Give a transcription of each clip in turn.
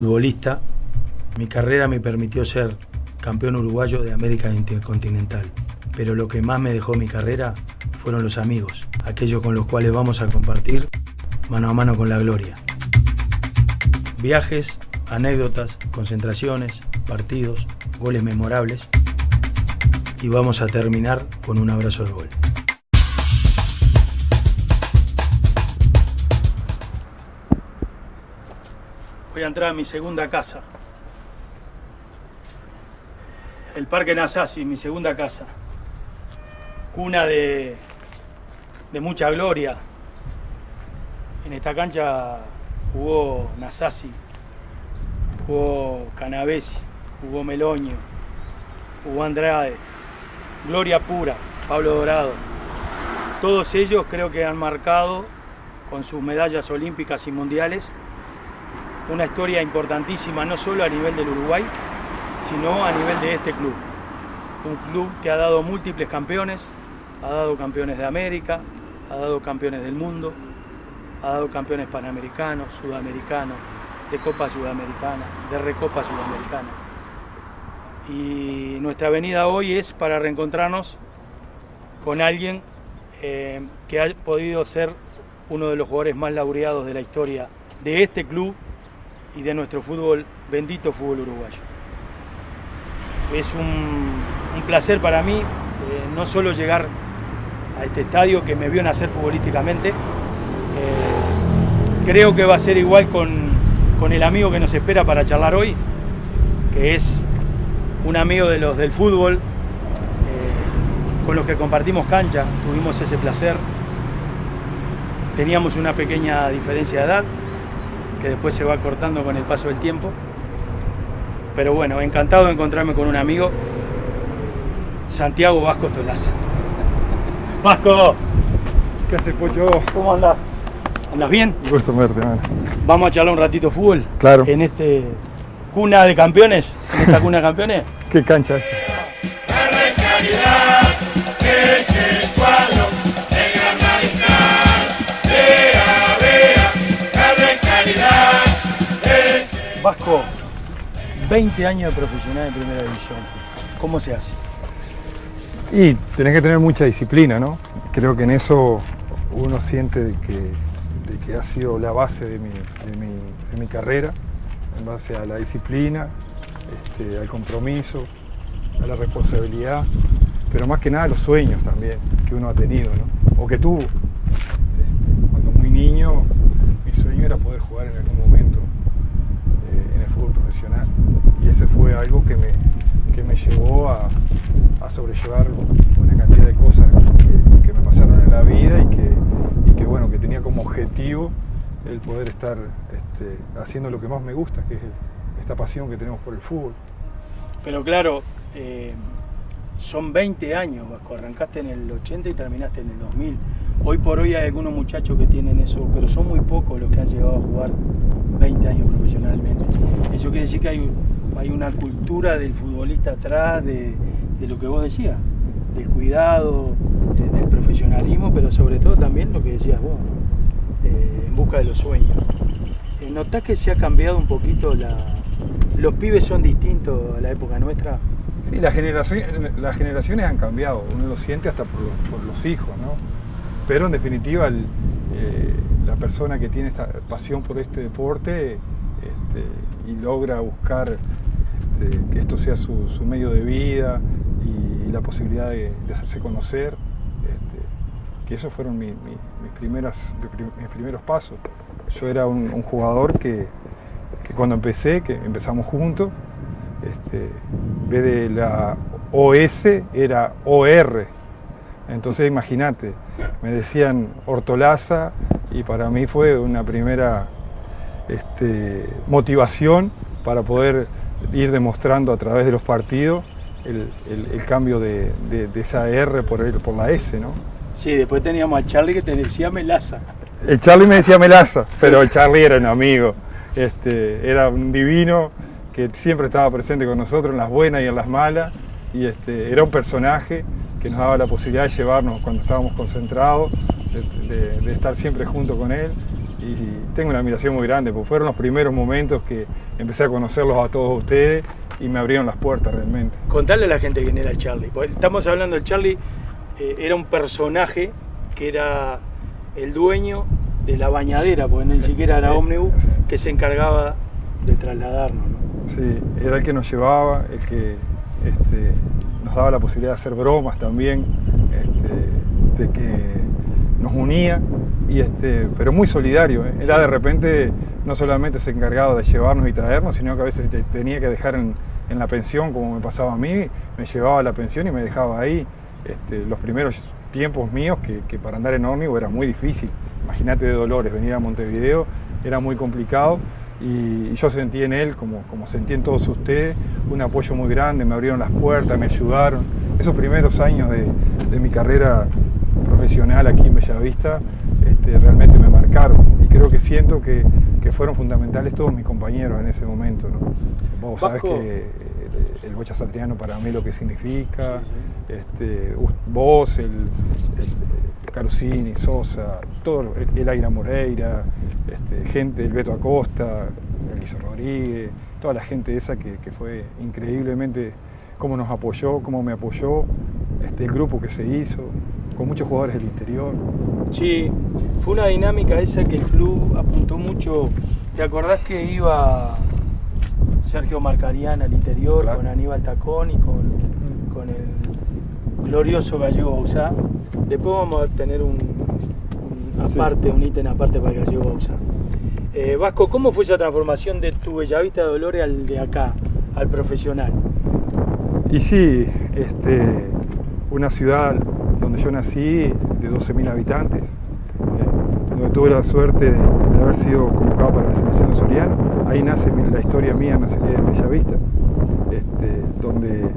Futbolista, mi carrera me permitió ser campeón uruguayo de América Intercontinental, pero lo que más me dejó mi carrera fueron los amigos, aquellos con los cuales vamos a compartir mano a mano con la gloria. Viajes, anécdotas, concentraciones, partidos, goles memorables y vamos a terminar con un abrazo de gol. Voy a entrar a mi segunda casa. El Parque Nasasi, mi segunda casa. Cuna de mucha gloria. En esta cancha jugó Nasasi, jugó Canavesi, jugó Meloño, jugó Andrade, gloria pura, Pablo Dorado. Todos ellos creo que han marcado con sus medallas olímpicas y mundiales una historia importantísima, no solo a nivel del Uruguay, sino a nivel de este club. Un club que ha dado múltiples campeones, ha dado campeones de América, ha dado campeones del mundo, ha dado campeones panamericanos, sudamericanos, de Copa Sudamericana, de Recopa Sudamericana. Y nuestra venida hoy es para reencontrarnos con alguien que ha podido ser uno de los jugadores más laureados de la historia de este club y de nuestro fútbol, bendito fútbol uruguayo. Es un placer para mí no solo llegar a este estadio que me vio nacer futbolísticamente, creo que va a ser igual con el amigo que nos espera para charlar hoy, que es un amigo de los del fútbol, con los que compartimos cancha, tuvimos ese placer. Teníamos una pequeña diferencia de edad, que después se va cortando con el paso del tiempo. Pero bueno, encantado de encontrarme con un amigo, Santiago Vasco Tolaza. ¡Vasco! ¿Qué haces, Pocho? ¿Cómo andás? ¿Andás bien? Un gusto verte, man. ¿Vamos a charlar un ratito fútbol? Claro. En este cuna de campeones, en esta cuna de campeones. ¿Qué cancha es? Vasco, 20 años de profesional en primera división. ¿Cómo se hace? Y tenés que tener mucha disciplina, ¿no? Creo que en eso uno siente de que ha sido la base de mi carrera, en base a la disciplina, al compromiso, a la responsabilidad, pero más que nada a los sueños también que uno ha tenido, ¿no? O que tuvo. Cuando muy niño, mi sueño era poder jugar en algún momento en el fútbol profesional, y ese fue algo que me llevó a sobrellevar una cantidad de cosas que me pasaron en la vida y que bueno, que tenía como objetivo el poder estar haciendo lo que más me gusta, que es esta pasión que tenemos por el fútbol. Pero claro, son 20 años, Vasco, arrancaste en el 80 y terminaste en el 2000. Hoy por hoy hay algunos muchachos que tienen eso, pero son muy pocos los que han llegado a jugar 20 años profesionalmente. Eso quiere decir que hay una cultura del futbolista atrás, de lo que vos decías, del cuidado, del profesionalismo, pero sobre todo también lo que decías vos, ¿no? En busca de los sueños. ¿Notás que se ha cambiado un poquito los pibes son distintos a la época nuestra? Sí, las generaciones han cambiado, uno lo siente hasta por los hijos, ¿no? Pero en definitiva la persona que tiene esta pasión por este deporte y logra buscar que esto sea su medio de vida y la posibilidad de hacerse conocer, que esos fueron mis primeros pasos. Yo era un jugador que cuando empezamos juntos, en vez de la OS era OR. Entonces imagínate, me decían Ortolaza y para mí fue una primera motivación para poder ir demostrando a través de los partidos el cambio de esa R por la S, ¿no? Sí, después teníamos a Charlie que te decía Melaza. El Charlie me decía Melaza, pero el Charlie era un amigo, era un divino que siempre estaba presente con nosotros en las buenas y en las malas, y era un personaje que nos daba la posibilidad de llevarnos cuando estábamos concentrados, de estar siempre junto con él, y tengo una admiración muy grande, porque fueron los primeros momentos que empecé a conocerlos a todos ustedes y me abrieron las puertas realmente. Contale a la gente quién era el Charlie, porque estamos hablando del Charlie, era un personaje que era el dueño de la bañadera, porque ni siquiera era ómnibus, que se encargaba de trasladarnos, ¿no? Sí, era el que nos llevaba, el que nos daba la posibilidad de hacer bromas también, de que nos unía, pero muy solidario. Era de repente, no solamente se encargaba de llevarnos y traernos, sino que a veces tenía que dejar en la pensión, como me pasaba a mí, me llevaba a la pensión y me dejaba ahí. Los primeros tiempos míos, que para andar en ómnibus era muy difícil. Imagínate de Dolores, venir a Montevideo era muy complicado. Y yo sentí en él, como sentí en todos ustedes, un apoyo muy grande, me abrieron las puertas, me ayudaron. Esos primeros años de mi carrera profesional aquí en Bellavista realmente me marcaron, y creo que siento que fueron fundamentales todos mis compañeros en ese momento, ¿no? Vos sabés que el Bocha Satriano para mí lo que significa, vos, el Carusini, Sosa, todo, el Aira Moreira, gente, el Beto Acosta, el Lizo Rodríguez, toda la gente esa que fue increíblemente cómo nos apoyó, cómo me apoyó, el grupo que se hizo, con muchos jugadores del interior. Sí, fue una dinámica esa que el club apuntó mucho. ¿Te acordás que iba Sergio Marcarián al interior, claro, con Aníbal Tacón y con el glorioso Gallego Bauzá? Después vamos a tener un ítem aparte para el Gallego Bauzá. Vasco, ¿cómo fue esa transformación de tu Bellavista de Dolores al de acá, al profesional? Y sí, una ciudad donde yo nací, de 12.000 habitantes, donde tuve la suerte de haber sido convocado para la selección de Soriano. Ahí nace la historia mía en Bellavista, donde,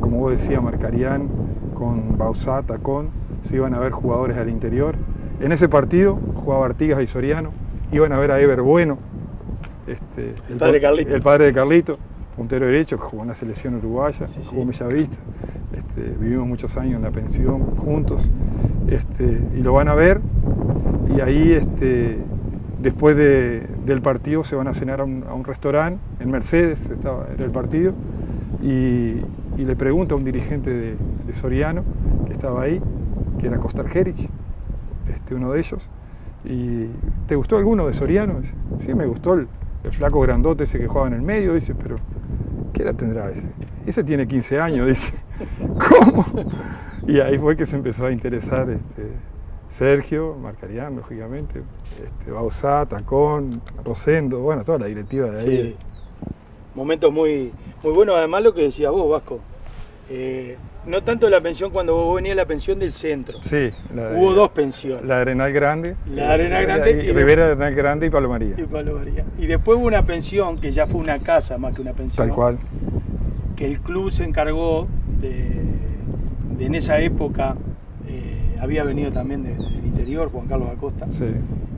como vos decías, Marcarián con Bauzá, Tacón, se iban a ver jugadores al interior. En ese partido jugaba Artigas y Soriano, iban a ver a Ever Bueno, el padre de Carlito, puntero derecho, que jugó en la selección uruguaya, sí, jugó en Bellavista. Vivimos muchos años en la pensión juntos, y lo van a ver, y ahí después del partido se van a cenar a un restaurante en Mercedes, era el partido, y le pregunta a un dirigente de Soriano que estaba ahí, que era Kostar Herich, uno de ellos, y ¿te gustó alguno de Soriano? Dice, sí, me gustó el flaco grandote ese que jugaba en el medio. Dice, pero ¿qué edad tendrá ese? Ese tiene 15 años, dice. ¿Cómo? Y ahí fue que se empezó a interesar Sergio, Marcarián, lógicamente, Bauzá, Tacón, Rosendo, bueno, toda la directiva de ahí. Sí. Momentos muy, muy buenos, además lo que decías vos, Vasco. No tanto la pensión, cuando vos venías, la pensión del centro. Sí. Hubo dos pensiones. La de Arenal Grande. Y Rivera de Arenal Grande y Palomaría. Y después hubo una pensión que ya fue una casa más que una pensión. Tal cual. Que el club se encargó de en esa época, había venido también del interior Juan Carlos Acosta, sí,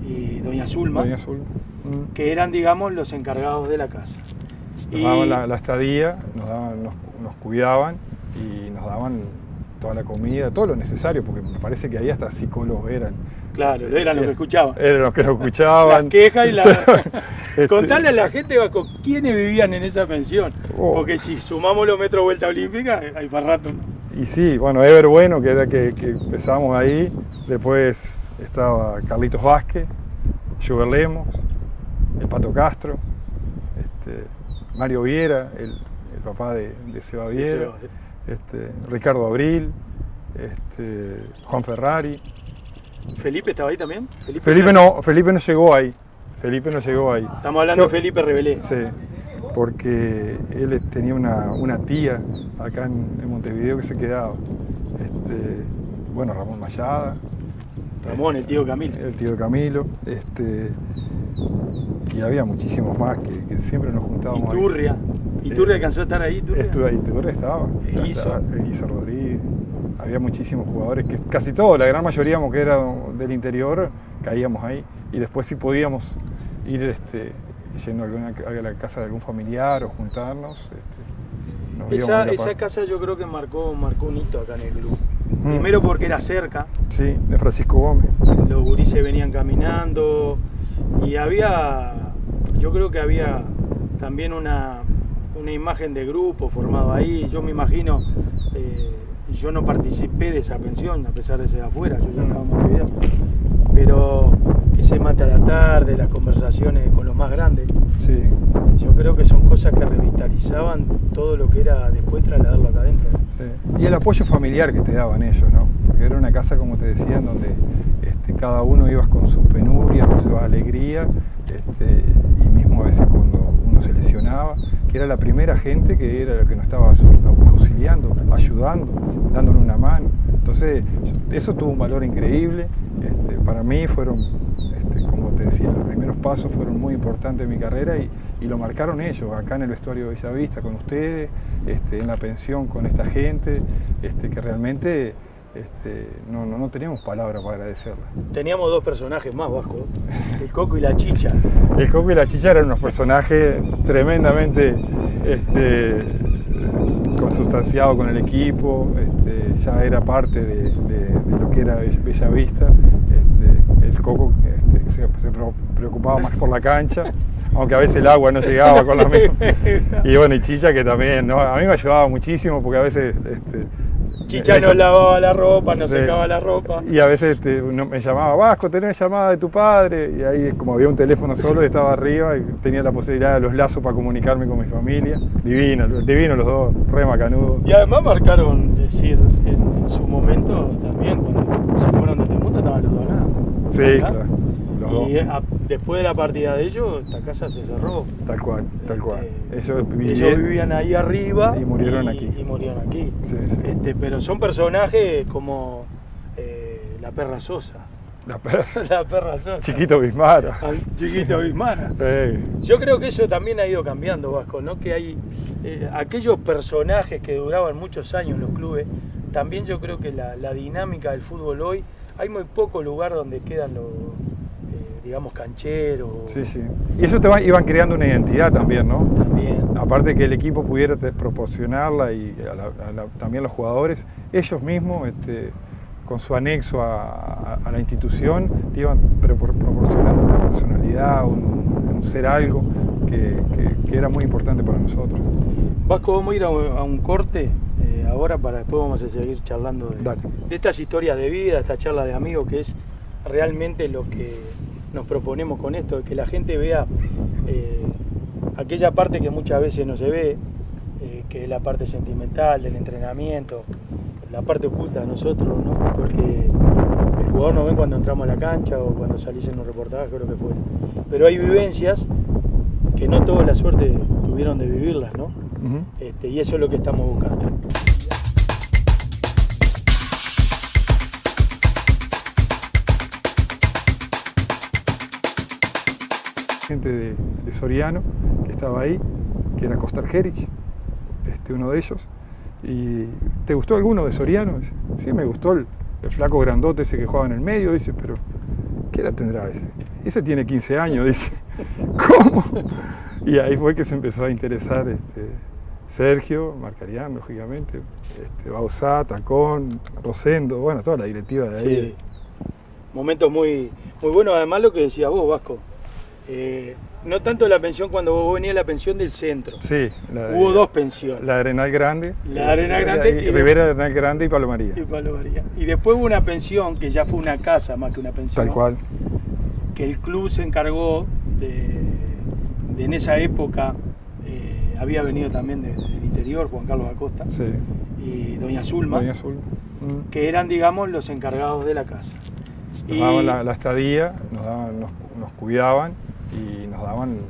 y Doña Zulma, que eran, digamos, los encargados de la casa. Nos daban la estadía, nos cuidaban y nos daban toda la comida, todo lo necesario, porque me parece que ahí hasta psicólogos eran. Claro, eran los que escuchaban. Eran los que lo escuchaban. Las quejas y la... Contarle a la gente, Vasco, quiénes vivían en esa pensión. Porque si sumamos los metros vuelta olímpica, hay para rato, ¿no? Y sí, bueno, Ever Bueno, que era que empezábamos ahí. Después estaba Carlitos Vázquez, Schubert Lemos, el Pato Castro, Mario Viera, el papá de Seba Viera, Ricardo Abril, Juan Ferrari. ¿Felipe estaba ahí también? Felipe no llegó ahí. Estamos hablando de Felipe Rebelé. Sí, porque él tenía una tía acá en Montevideo que se quedaba. Bueno, Ramón Mayada. Ramón, el tío Camilo. El tío Camilo. Y había muchísimos más que siempre nos juntábamos. Iturria. ¿Iturria alcanzó a estar ahí? Iturria estaba. El Guiso Rodríguez. Había muchísimos jugadores, que casi todos, la gran mayoría que era del interior, caíamos ahí. Y después si podíamos ir yendo a la casa de algún familiar o juntarnos. Esa casa yo creo que marcó un hito acá en el club. Primero porque era cerca. Sí, de Francisco Gómez. Los gurises venían caminando y yo creo que había también una imagen de grupo formado ahí. Yo me imagino, yo no participé de esa pensión a pesar de ser afuera, yo ya estaba en Montevideo, pero ese mate a la tarde, las conversaciones con los más grandes, Sí. yo creo que son cosas que revitalizaban todo lo que era después trasladarlo acá adentro. Sí. Y el apoyo familiar que te daban ellos, ¿no? Porque era una casa, como te decía, en donde cada uno ibas con sus penurias, con su alegría, y mismo a veces cuando uno se lesionaba, que era la primera gente que era la que nos estaba auxiliando, ayudando, dándonos una mano. Entonces, eso tuvo un valor increíble. Para mí fueron, como te decía, los primeros pasos fueron muy importantes en mi carrera y lo marcaron ellos, acá en el vestuario de Bellavista con ustedes, en la pensión con esta gente, que realmente no teníamos palabras para agradecerla. Teníamos dos personajes más, Vasco, el Coco y la Chicha. El Coco y la Chicha eran unos personajes tremendamente consustanciados con el equipo, ya era parte de lo que era Bellavista. El Coco se preocupaba más por la cancha, aunque a veces el agua no llegaba con la misma. Y bueno, y Chicha que también, ¿no? A mí me ayudaba muchísimo porque a veces... Chicha nos lavaba la ropa, nos secaba la ropa. Y a veces me llamaba, Vasco, tenés llamada de tu padre. Y ahí, como había un teléfono solo, estaba arriba y tenía la posibilidad de los lazos para comunicarme con mi familia. Divino los dos, re macanudos. Y además marcaron, decir, en su momento también, cuando se fueron de este mundo, estaban los dos nada. Sí, ¿verdad? claro. Y después de la partida de ellos, esta casa se cerró. Tal cual, tal cual. Ellos vivían ahí arriba y murieron aquí. Y murieron aquí. Sí, sí. Pero son personajes como la perra Sosa. La perra Sosa. Chiquito Bismara. Chiquito Bismara. Sí. Yo creo que eso también ha ido cambiando, Vasco, ¿no? Que hay aquellos personajes que duraban muchos años en los clubes. También yo creo que la dinámica del fútbol hoy, hay muy poco lugar donde quedan los digamos, cancheros. Sí, sí. Y eso iban creando una identidad también, ¿no? También. Aparte que el equipo pudiera proporcionarla y también los jugadores, ellos mismos, con su anexo a la institución, te iban proporcionando una personalidad, un ser algo que era muy importante para nosotros. Vasco, vamos a ir a un corte ahora para después vamos a seguir charlando de estas historias de vida, esta charla de amigos, que es realmente lo que nos proponemos con esto, que la gente vea aquella parte que muchas veces no se ve, que es la parte sentimental del entrenamiento, la parte oculta de nosotros, ¿no? Porque el jugador no ve cuando entramos a la cancha o cuando salís en un reportaje o lo que fuera. Pero hay vivencias que no toda la suerte tuvieron de vivirlas, ¿no? Uh-huh. Y eso es lo que estamos buscando. Gente de Soriano que estaba ahí, que era Kostar Jeric, uno de ellos. ¿Y te gustó alguno de Soriano? Dice, sí, me gustó el flaco grandote ese que jugaba en el medio. Dice, pero ¿qué edad tendrá ese? Ese tiene 15 años, dice. ¿Cómo? Y ahí fue que se empezó a interesar Sergio, Marcarián, lógicamente, Bauzá, Tacón, Rosendo, bueno, toda la directiva de ahí. Sí. Momentos muy, muy buenos, además lo que decías vos, Vasco. No tanto la pensión cuando vos venías, la pensión del centro. Sí. Hubo dos pensiones. La Arenal Grande. La Arenal Grande. Y Rivera Arenal Grande y Palomaría. Y después hubo una pensión, que ya fue una casa más que una pensión. Tal cual. Que el club se encargó de en esa época, había venido también del interior, Juan Carlos Acosta. Sí. Y Doña Zulma. Doña Zulma. Que eran, digamos, los encargados de la casa. Nos daban la estadía, nos cuidaban y nos daban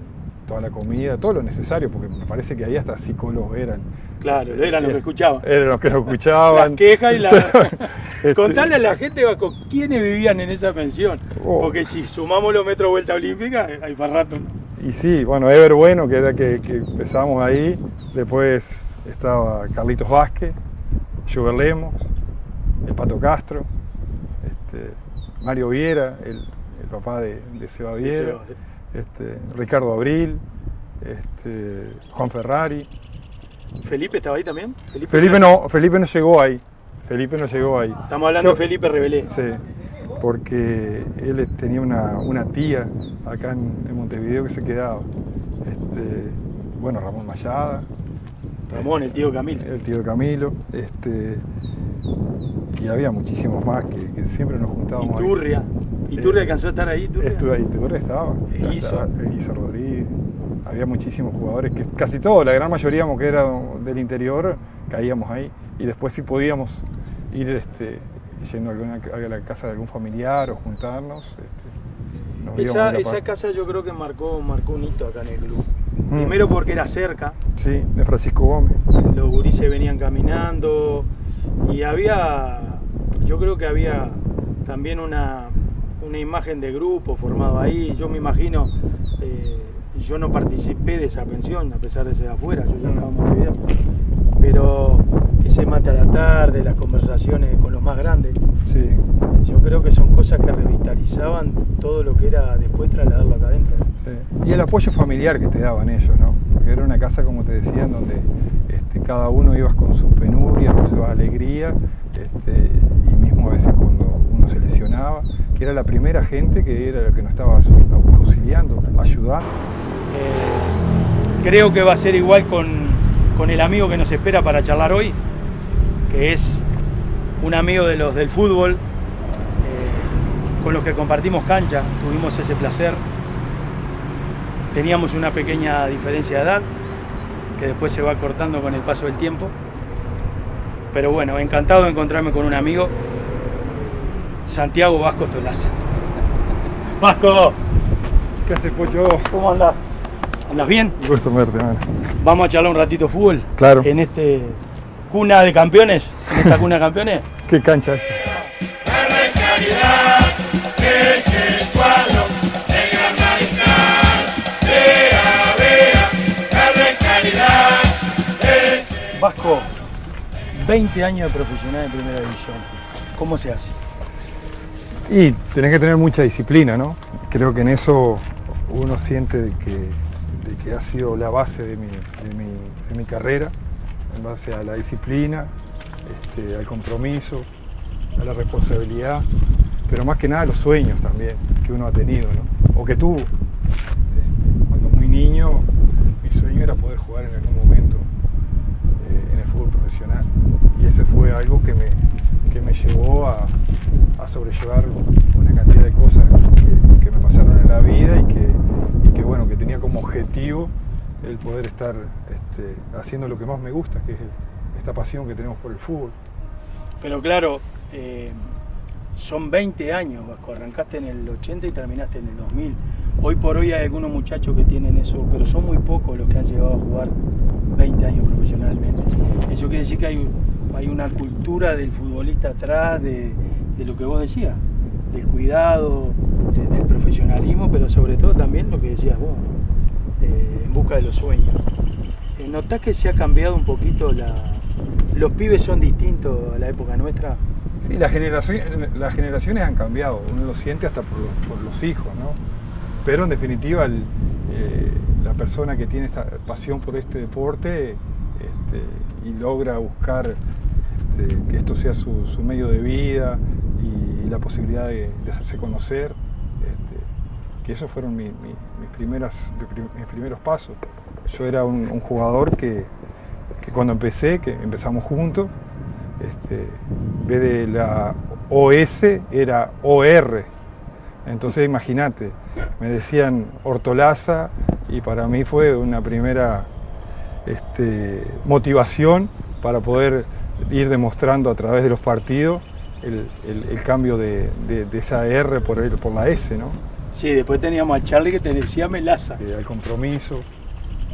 toda la comida, todo lo necesario, porque me parece que ahí hasta psicólogos eran. Claro, eran los que escuchaban. Eran los que nos escuchaban. Las quejas y la... Contarle a la gente, Vasco, quiénes vivían en esa pensión. Porque si sumamos los metros vuelta olímpica, hay para rato, ¿no? Y sí, bueno, Ever Bueno, que era que empezamos ahí. Después estaba Carlitos Vázquez, Jover Lemos, el Pato Castro, Mario Viera, el papá de Seba Viera, Ricardo Abril, Juan Ferrari. ¿Felipe estaba ahí también? Felipe no llegó ahí. Felipe no llegó ahí. Estamos hablando de Felipe Rebelé. Sí, porque él tenía una tía acá en Montevideo que se quedaba. Bueno, Ramón Mayada. Ramón, el tío Camilo. El tío Camilo. Y había muchísimos más que siempre nos juntábamos. Iturria. ¿Iturria alcanzó a estar ahí? Iturria estaba. El Guiso Rodríguez. Había muchísimos jugadores, que casi todos, la gran mayoría que era del interior, caíamos ahí. Y después si podíamos ir yendo a la casa de algún familiar o juntarnos. Esa casa yo creo que marcó un hito acá en el club. Primero porque era cerca. Sí, de Francisco Gómez. Los gurises venían caminando y yo creo que había también una imagen de grupo formado ahí. Yo me imagino, yo no participé de esa pensión a pesar de ser afuera, yo ya estaba en Montevideo. Pero ese mate a la tarde, las conversaciones con los más grandes, sí. Yo creo que son cosas que revitalizaban todo lo que era después trasladarlo acá adentro. Sí. Y el apoyo familiar que te daban ellos, ¿no? Porque era una casa, como te decía, en donde cada uno ibas con sus penurias, con su alegría, y mismo a veces cuando uno se lesionaba, que era la primera gente que era la que nos estaba auxiliando, ayudando. Creo que va a ser igual con el amigo que nos espera para charlar hoy, que es un amigo de los del fútbol, con los que compartimos cancha, tuvimos ese placer. Teníamos una pequeña diferencia de edad, que después se va cortando con el paso del tiempo. Pero bueno, encantado de encontrarme con un amigo, Santiago Vasco Stolaza. ¡Vasco! ¿Qué haces, Pocho? ¿Cómo andás? ¿Andás bien? Un gusto verte, mano. Vamos a charlar un ratito fútbol. Claro. En cuna de campeones. En esta cuna de campeones. ¿Qué cancha es esta? Vasco, 20 años de profesional en primera división. ¿Cómo se hace? Y tenés que tener mucha disciplina, ¿no? Creo que en eso uno siente de que ha sido la base de mi carrera, en base a la disciplina, al compromiso, a la responsabilidad, pero más que nada a los sueños también que uno ha tenido, ¿no? O que tuvo. Cuando muy niño, mi sueño era poder jugar en algún momento en el fútbol profesional, y ese fue algo que me llevó a sobrellevar una cantidad de cosas que me pasaron en la vida y que bueno, que tenía como objetivo el poder estar haciendo lo que más me gusta, que es esta pasión que tenemos por el fútbol. Pero claro, son 20 años, Vasco, arrancaste en el 80 y terminaste en el 2000. Hoy por hoy hay algunos muchachos que tienen eso, pero son muy pocos los que han llegado a jugar 20 años profesionalmente. Eso quiere decir que hay una cultura del futbolista atrás, de lo que vos decías, del cuidado, del profesionalismo, pero sobre todo también lo que decías vos, ¿no? En busca de los sueños. ¿Notás que se ha cambiado un poquito los pibes son distintos a la época nuestra? Sí, las generaciones han cambiado, uno lo siente hasta por los hijos, ¿no? Pero en definitiva la persona que tiene esta pasión por este deporte y logra buscar que esto sea su medio de vida y la posibilidad de hacerse conocer, que esos fueron mis primeros pasos. Yo era un jugador que cuando empezamos juntos, en vez de la OS era OR. Entonces imagínate, me decían Ortolaza y para mí fue una primera motivación para poder ir demostrando a través de los partidos el cambio de esa R por la S, ¿no? Sí, después teníamos a Charlie que te decía Melaza. Al compromiso,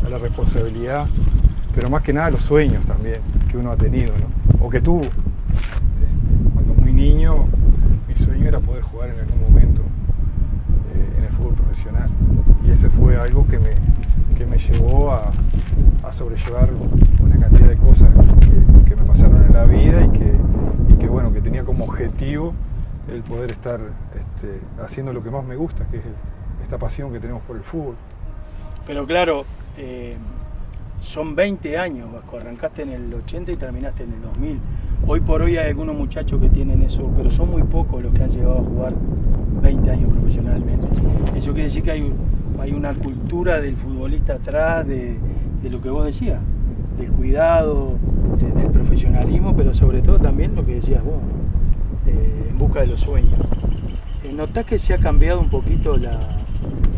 a la responsabilidad, pero más que nada a los sueños también que uno ha tenido, ¿no? O que tuvo. Cuando muy niño, mi sueño era poder jugar en algún momento en el fútbol profesional, y ese fue algo que me llevó a sobrellevar una cantidad de cosas que me pasaron en la vida y que bueno, que tenía como objetivo el poder estar haciendo lo que más me gusta, que es esta pasión que tenemos por el fútbol. Pero claro, son 20 años, Vasco. Arrancaste en el 80 y terminaste en el 2000. Hoy por hoy hay algunos muchachos que tienen eso, pero son muy pocos los que han llegado a jugar 20 años profesionalmente. Eso quiere decir que hay una cultura del futbolista atrás, de lo que vos decías, del cuidado, del profesionalismo, pero sobre todo también lo que decías vos, ¿no? En busca de los sueños. ¿Notás que se ha cambiado un poquito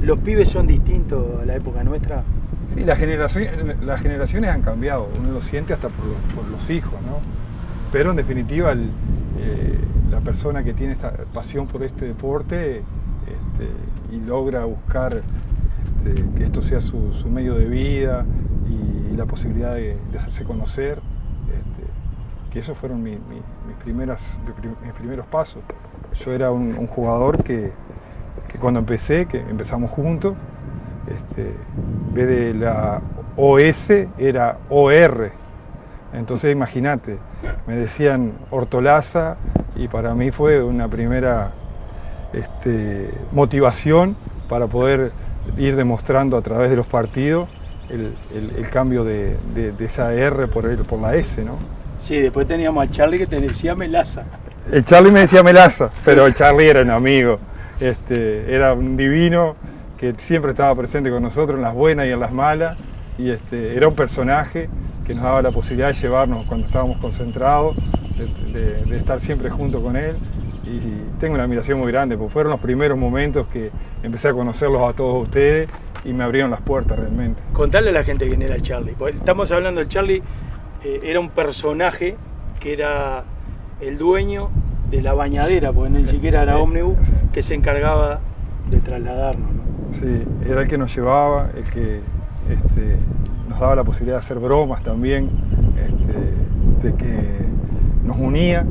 los pibes son distintos a la época nuestra? Sí, las generaciones han cambiado, uno lo siente hasta por los hijos, ¿no? Pero en definitiva la persona que tiene esta pasión por este deporte y logra buscar que esto sea su medio de vida y la posibilidad de hacerse conocer, que esos fueron mis primeros pasos. Yo era un jugador que cuando empezamos juntos, en vez de la OS era OR. Entonces imagínate, me decían Ortolaza y para mí fue una primera motivación para poder ir demostrando a través de los partidos el cambio de esa R por la S, ¿no? Sí, después teníamos a Charlie que te decía Melaza. El Charlie me decía Melaza, pero el Charlie era un amigo, era un divino que siempre estaba presente con nosotros en las buenas y en las malas, y era un personaje que nos daba la posibilidad de llevarnos cuando estábamos concentrados, de estar siempre junto con él, y tengo una admiración muy grande, porque fueron los primeros momentos que empecé a conocerlos a todos ustedes y me abrieron las puertas realmente. Contale a la gente quién era el Charlie, porque estamos hablando del Charlie, era un personaje que era el dueño de la bañadera, porque ni siquiera era ómnibus, que se encargaba de trasladarnos, ¿no? Sí, era el que nos llevaba, el que nos daba la posibilidad de hacer bromas también, de que nos unía,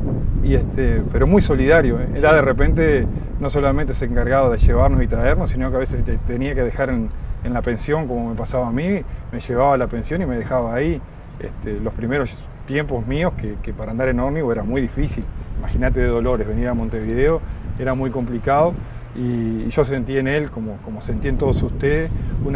pero muy solidario, ¿eh? Era de repente, no solamente se encargaba de llevarnos y traernos, sino que a veces tenía que dejar en la pensión, como me pasaba a mí, me llevaba a la pensión y me dejaba ahí. Los primeros tiempos míos, que para andar en ómnibus era muy difícil. Imagínate de Dolores, venir a Montevideo, era muy complicado y yo sentí en él, como sentí en todos ustedes, una